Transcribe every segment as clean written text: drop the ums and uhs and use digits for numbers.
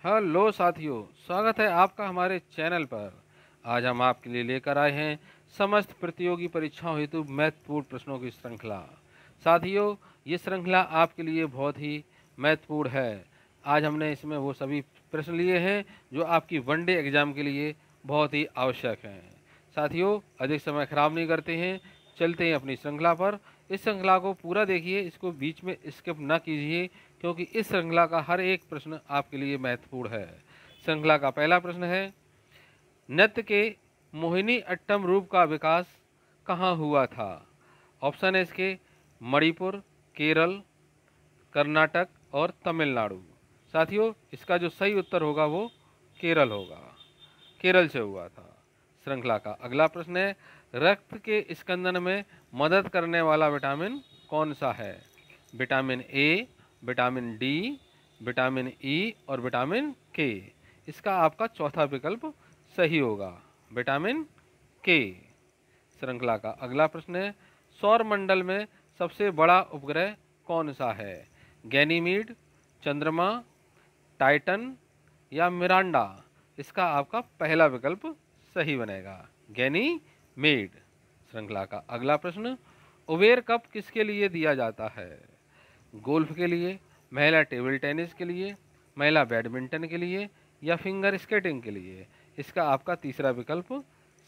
Hello साथियों, स्वागत है आपका हमारे चैनल पर। आज हम आपके लिए लेकर आए हैं समस्त प्रतियोगी परीक्षाओं हेतु महत्वपूर्ण प्रश्नों की श्रृंखला। साथियों, ये श्रृंखला आपके लिए बहुत ही महत्वपूर्ण है। आज हमने इसमें वो सभी प्रश्न लिए हैं जो आपकी वनडे एग्जाम के लिए बहुत ही आवश्यक हैं। साथियों, अधिक समय खराब नहीं करते हैं, चलते हैं अपनी श्रृंखला पर। इस श्रृंखला को पूरा देखिए, इसको बीच में स्किप ना कीजिए, क्योंकि इस श्रृंखला का हर एक प्रश्न आपके लिए महत्वपूर्ण है। श्रृंखला का पहला प्रश्न है, नृत्य के मोहिनी अट्टम रूप का विकास कहाँ हुआ था? ऑप्शन है इसके मणिपुर, केरल, कर्नाटक और तमिलनाडु। साथियों, इसका जो सही उत्तर होगा वो केरल होगा। केरल से हुआ था। श्रृंखला का अगला प्रश्न है, रक्त के स्कंदन में मदद करने वाला विटामिन कौन सा है? Vitamin A, vitamin D, vitamin E और विटामिन के। इसका आपका चौथा विकल्प सही होगा, विटामिन के। श्रृंखला का अगला प्रश्न है, सौर मंडल में सबसे बड़ा उपग्रह कौन सा है? गैनीमीड, चंद्रमा, टाइटन या मिरांडा। इसका आपका पहला विकल्प सही बनेगा, गैनीमेड। श्रृंखला का अगला प्रश्न, उबेर कप किसके लिए दिया जाता है? गोल्फ के लिए, महिला टेबल टेनिस के लिए, महिला बैडमिंटन के लिए या फिंगर स्केटिंग के लिए। इसका आपका तीसरा विकल्प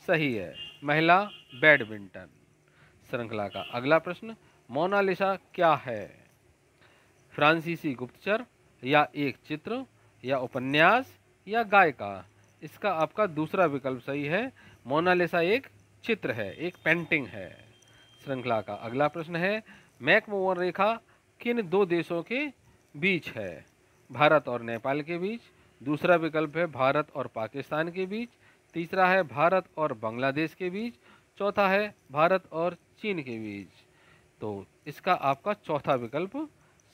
सही है, महिला बैडमिंटन। श्रृंखला का अगला प्रश्न, मोनालिसा क्या है? फ्रांसीसी गुप्तचर या एक चित्र या उपन्यास या गायिका। इसका आपका दूसरा विकल्प सही है, मोनालिसा एक चित्र है, एक पेंटिंग है। श्रृंखला का अगला प्रश्न है, मैकमोहन रेखा किन दो देशों के बीच है? भारत और नेपाल के बीच, दूसरा विकल्प है भारत और पाकिस्तान के बीच, तीसरा है भारत और बांग्लादेश के बीच, चौथा है भारत और चीन के बीच। तो इसका आपका चौथा विकल्प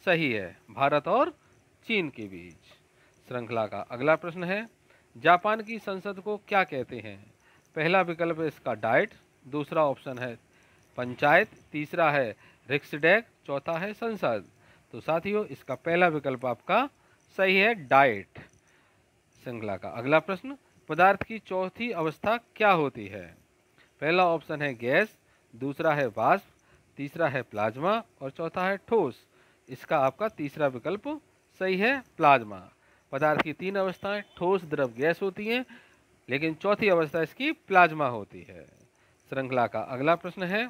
सही है, भारत और चीन के बीच। श्रृंखला का अगला प्रश्न है, जापान की संसद को क्या कहते हैं? पहला विकल्प है इसका डाइट, दूसरा ऑप्शन है पंचायत, तीसरा है रिक्सडैग, चौथा है संसद। तो साथियों, इसका पहला विकल्प आपका सही है, डाइट। श्रृंखला का अगला प्रश्न, पदार्थ की चौथी अवस्था क्या होती है? पहला ऑप्शन है गैस, दूसरा है वाष्प, तीसरा है प्लाज्मा और चौथा है ठोस। इसका आपका तीसरा विकल्प सही है, प्लाज्मा। पदार्थ की तीन अवस्थाएं ठोस, द्रव, गैस होती हैं, लेकिन चौथी अवस्था इसकी प्लाज्मा होती है। श्रृंखला का अगला प्रश्न है,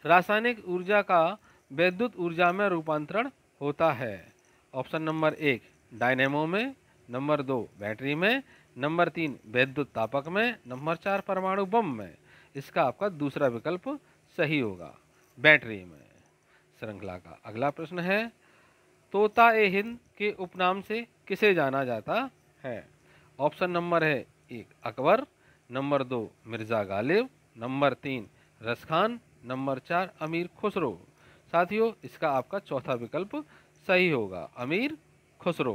रासायनिक ऊर्जा का विद्युत ऊर्जा में रूपांतरण होता है? ऑप्शन नंबर एक डायनेमो में, नंबर दो बैटरी में, नंबर तीन विद्युत तापक में, नंबर चार परमाणु बम में। इसका आपका दूसरा विकल्प सही होगा, बैटरी में। श्रृंखला का अगला प्रश्न है, तोता ए हिंद के उपनाम से किसे जाना जाता है? ऑप्शन नंबर है एक अकबर, नंबर दो मिर्ज़ा गालिब, नंबर तीन रसखान, नंबर चार अमीर खुसरो। साथियों, इसका आपका चौथा विकल्प सही होगा, अमीर खुसरो।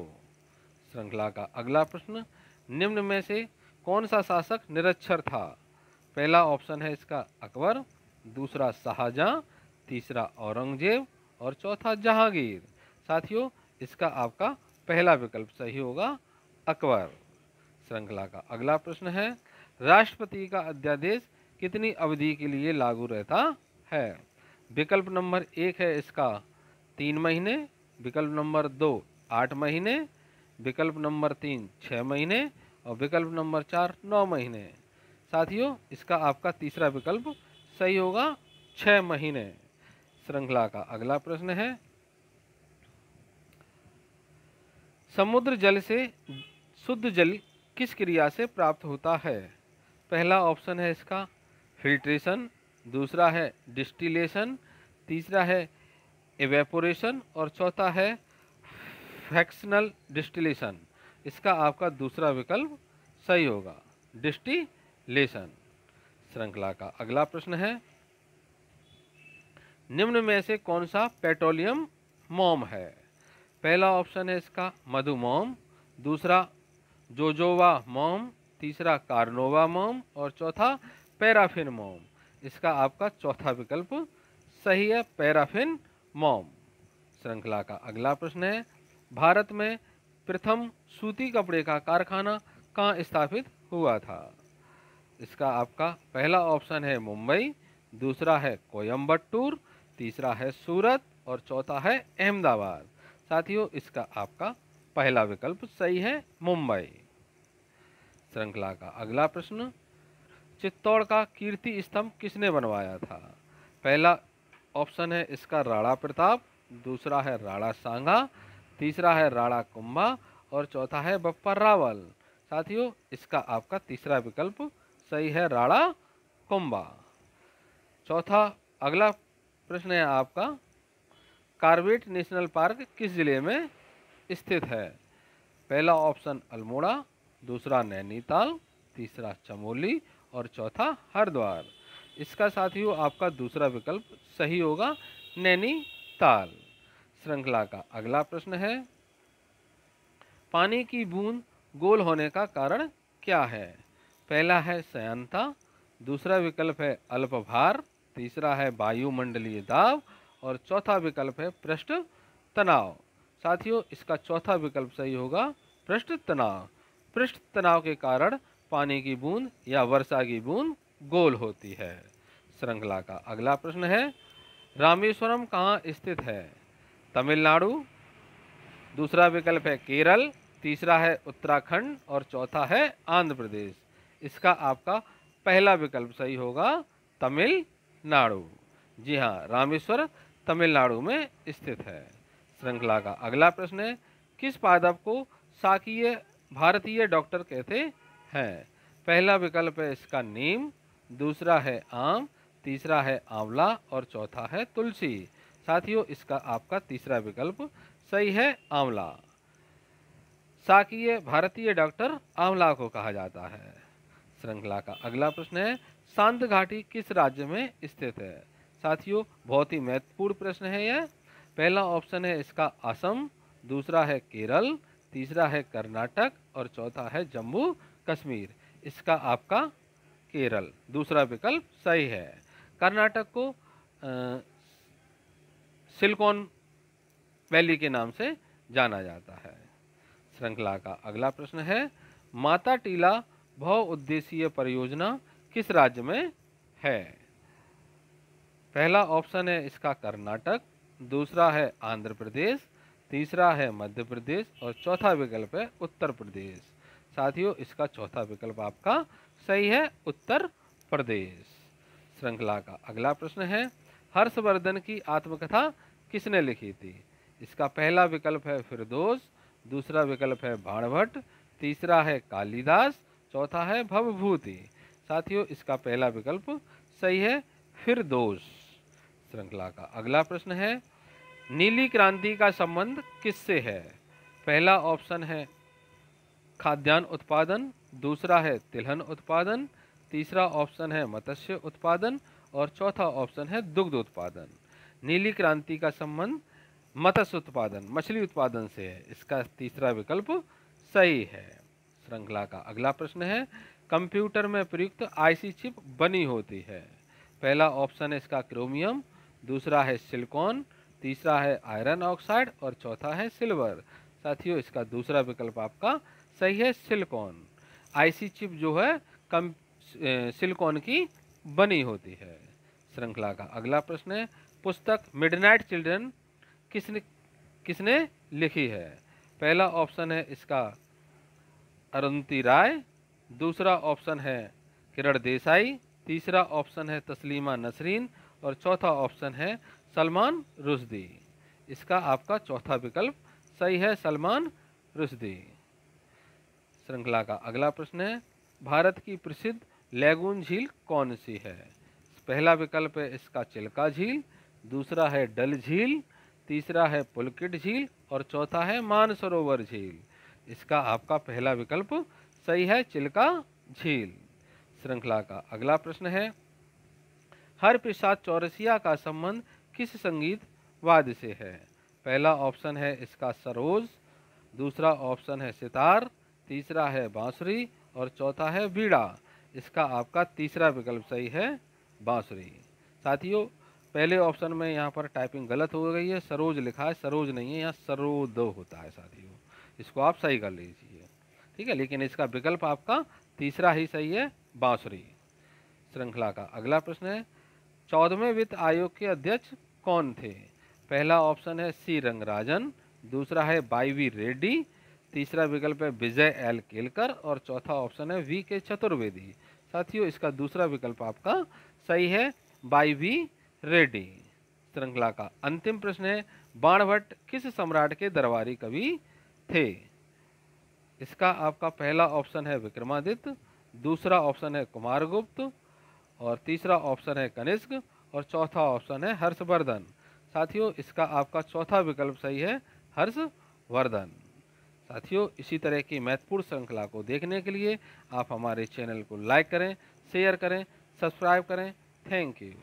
श्रृंखला का अगला प्रश्न, निम्न में से कौन सा शासक निरक्षर था? पहला ऑप्शन है इसका अकबर, दूसरा शाहजहां, तीसरा औरंगजेब और चौथा जहांगीर। साथियों, इसका आपका पहला विकल्प सही होगा, अकबर। श्रृंखला का अगला प्रश्न है, राष्ट्रपति का अध्यादेश कितनी अवधि के लिए लागू रहता है? विकल्प नंबर एक है इसका 3 महीने, विकल्प नंबर दो 8 महीने, विकल्प नंबर तीन 6 महीने और विकल्प नंबर चार 9 महीने। साथियों, इसका आपका तीसरा विकल्प सही होगा, 6 महीने। श्रृंखला का अगला प्रश्न है, समुद्र जल से शुद्ध जल किस क्रिया से प्राप्त होता है? पहला ऑप्शन है इसका फिल्ट्रेशन, दूसरा है डिस्टिलेशन, तीसरा है एवेपोरेशन और चौथा है फ्रैक्शनल डिस्टिलेशन। इसका आपका दूसरा विकल्प सही होगा, डिस्टिलेशन। श्रृंखला का अगला प्रश्न है, निम्न में से कौन सा पेट्रोलियम मोम है? पहला ऑप्शन है इसका मधु मोम, दूसरा जोजोवा मोम, तीसरा कार्नोवा मोम और चौथा पैराफिन मोम। इसका आपका चौथा विकल्प सही है, पैराफिन मोम। श्रृंखला का अगला प्रश्न है, भारत में प्रथम सूती कपड़े का कारखाना कहाँ स्थापित हुआ था? इसका आपका पहला ऑप्शन है मुंबई, दूसरा है कोयम्बटूर, तीसरा है सूरत और चौथा है अहमदाबाद। साथियों, इसका आपका पहला विकल्प सही है, मुंबई। श्रृंखला का अगला प्रश्न, चित्तौड़ का कीर्ति स्तंभ किसने बनवाया था? पहला ऑप्शन है इसका राणा प्रताप, दूसरा है राणा सांगा, तीसरा है राणा कुंभा और चौथा है बप्पा रावल। साथियों, इसका आपका तीसरा विकल्प सही है, राणा कुंभा। चौथा अगला प्रश्न है आपका, कॉर्बेट नेशनल पार्क किस जिले में स्थित है? पहला ऑप्शन अल्मोड़ा, दूसरा नैनीताल, तीसरा चमोली और चौथा हरिद्वार। इसका साथियों आपका दूसरा विकल्प सही होगा, नैनीताल। श्रृंखला का अगला प्रश्न है, पानी की बूंद गोल होने का कारण क्या है? पहला है श्यानता, दूसरा विकल्प है अल्पभार, तीसरा है वायुमंडलीय दाब और चौथा विकल्प है पृष्ठ तनाव। साथियों, इसका चौथा विकल्प सही होगा, पृष्ठ तनाव। पृष्ठ तनाव के कारण पानी की बूंद या वर्षा की बूंद गोल होती है। श्रृंखला का अगला प्रश्न है, रामेश्वरम कहाँ स्थित है? तमिलनाडु, दूसरा विकल्प है केरल, तीसरा है उत्तराखंड और चौथा है आंध्र प्रदेश। इसका आपका पहला विकल्प सही होगा, तमिलनाडु। जी हाँ, रामेश्वर तमिलनाडु में स्थित है। श्रृंखला का अगला प्रश्न है, किस पादप को शाकीय भारतीय डॉक्टर कहते हैं? पहला विकल्प है इसका नीम, दूसरा है आम, तीसरा है आंवला और चौथा है तुलसी। साथियों, इसका आपका तीसरा विकल्प सही है, आंवला। शाकीय भारतीय डॉक्टर आंवला को कहा जाता है। श्रृंखला का अगला प्रश्न है, शांत घाटी किस राज्य में स्थित है? साथियों, बहुत ही महत्वपूर्ण प्रश्न है यह। पहला ऑप्शन है इसका असम, दूसरा है केरल, तीसरा है कर्नाटक और चौथा है जम्मू कश्मीर। इसका आपका केरल दूसरा विकल्प सही है। कर्नाटक को सिलिकॉन वैली के नाम से जाना जाता है। श्रृंखला का अगला प्रश्न है, माता टीला बहुउद्देशीय परियोजना किस राज्य में है? पहला ऑप्शन है इसका कर्नाटक, दूसरा है आंध्र प्रदेश, तीसरा है मध्य प्रदेश और चौथा विकल्प है उत्तर प्रदेश। साथियों, इसका चौथा विकल्प आपका सही है, उत्तर प्रदेश। श्रृंखला का अगला प्रश्न है, हर्षवर्धन की आत्मकथा किसने लिखी थी? इसका पहला विकल्प है फिरदौस, दूसरा विकल्प है बाणभट्ट, तीसरा है कालिदास, चौथा है भवभूति। साथियों, इसका पहला विकल्प सही है, फिरदौस। श्रृंखला का अगला प्रश्न है, नीली क्रांति का संबंध किससे है? पहला ऑप्शन है खाद्यान्न उत्पादन, दूसरा है तिलहन उत्पादन, तीसरा ऑप्शन है मत्स्य उत्पादन और चौथा ऑप्शन है दुग्ध उत्पादन। नीली क्रांति का संबंध मत्स्य उत्पादन, मछली उत्पादन से है। इसका तीसरा विकल्प सही है। श्रृंखला का अगला प्रश्न है, कंप्यूटर में प्रयुक्त आईसी चिप बनी होती है? पहला ऑप्शन है इसका क्रोमियम, दूसरा है सिलिकॉन, तीसरा है आयरन ऑक्साइड और चौथा है सिल्वर। साथियों, इसका दूसरा विकल्प आपका सही है, सिलिकॉन। आईसी चिप जो है सिलिकॉन की बनी होती है। श्रृंखला का अगला प्रश्न है, पुस्तक मिडनाइट चिल्ड्रन किसने किसने लिखी है? पहला ऑप्शन है इसका अरुंधति राय, दूसरा ऑप्शन है किरण देसाई, तीसरा ऑप्शन है तस्लीमा नसरीन और चौथा ऑप्शन है सलमान रुश्दी। इसका आपका चौथा विकल्प सही है, सलमान रुश्दी। श्रृंखला का अगला प्रश्न है, भारत की प्रसिद्ध लैगून झील कौन सी है? पहला विकल्प है इसका चिल्का झील, दूसरा है डल झील, तीसरा है पुलकित झील और चौथा है मानसरोवर झील। इसका आपका पहला विकल्प सही है, चिल्का झील। श्रृंखला का अगला प्रश्न है, हरप्रसाद चौरसिया का संबंध किस संगीत वाद्य से है? पहला ऑप्शन है इसका सरोज, दूसरा ऑप्शन है सितार, तीसरा है बांसुरी और चौथा है बीड़ा। इसका आपका तीसरा विकल्प सही है, बांसुरी। साथियों, पहले ऑप्शन में यहाँ पर टाइपिंग गलत हो गई है, सरोज लिखा है, सरोज नहीं है, यहाँ सरोद होता है। साथियों, इसको आप सही कर लीजिए। ठीक है, लेकिन इसका विकल्प आपका तीसरा ही सही है, बांसुरी। श्रृंखला का अगला प्रश्न है, 14वें वित्त आयोग के अध्यक्ष कौन थे? पहला ऑप्शन है सी रंगराजन, दूसरा है वाई वी रेड्डी, तीसरा विकल्प है विजय एल केलकर और चौथा ऑप्शन है वी के चतुर्वेदी। साथियों, इसका दूसरा विकल्प आपका सही है, वाई वी रेड्डी। श्रृंखला का अंतिम प्रश्न है, बाणभट्ट किस सम्राट के दरबारी कवि थे? इसका आपका पहला ऑप्शन है विक्रमादित्य, दूसरा ऑप्शन है कुमारगुप्त और तीसरा ऑप्शन है कनिष्क और चौथा ऑप्शन है हर्षवर्धन। साथियों, इसका आपका चौथा विकल्प सही है, हर्षवर्धन। साथियों, इसी तरह की महत्वपूर्ण श्रृंखला को देखने के लिए आप हमारे चैनल को लाइक करें, शेयर करें, सब्सक्राइब करें। Thank you.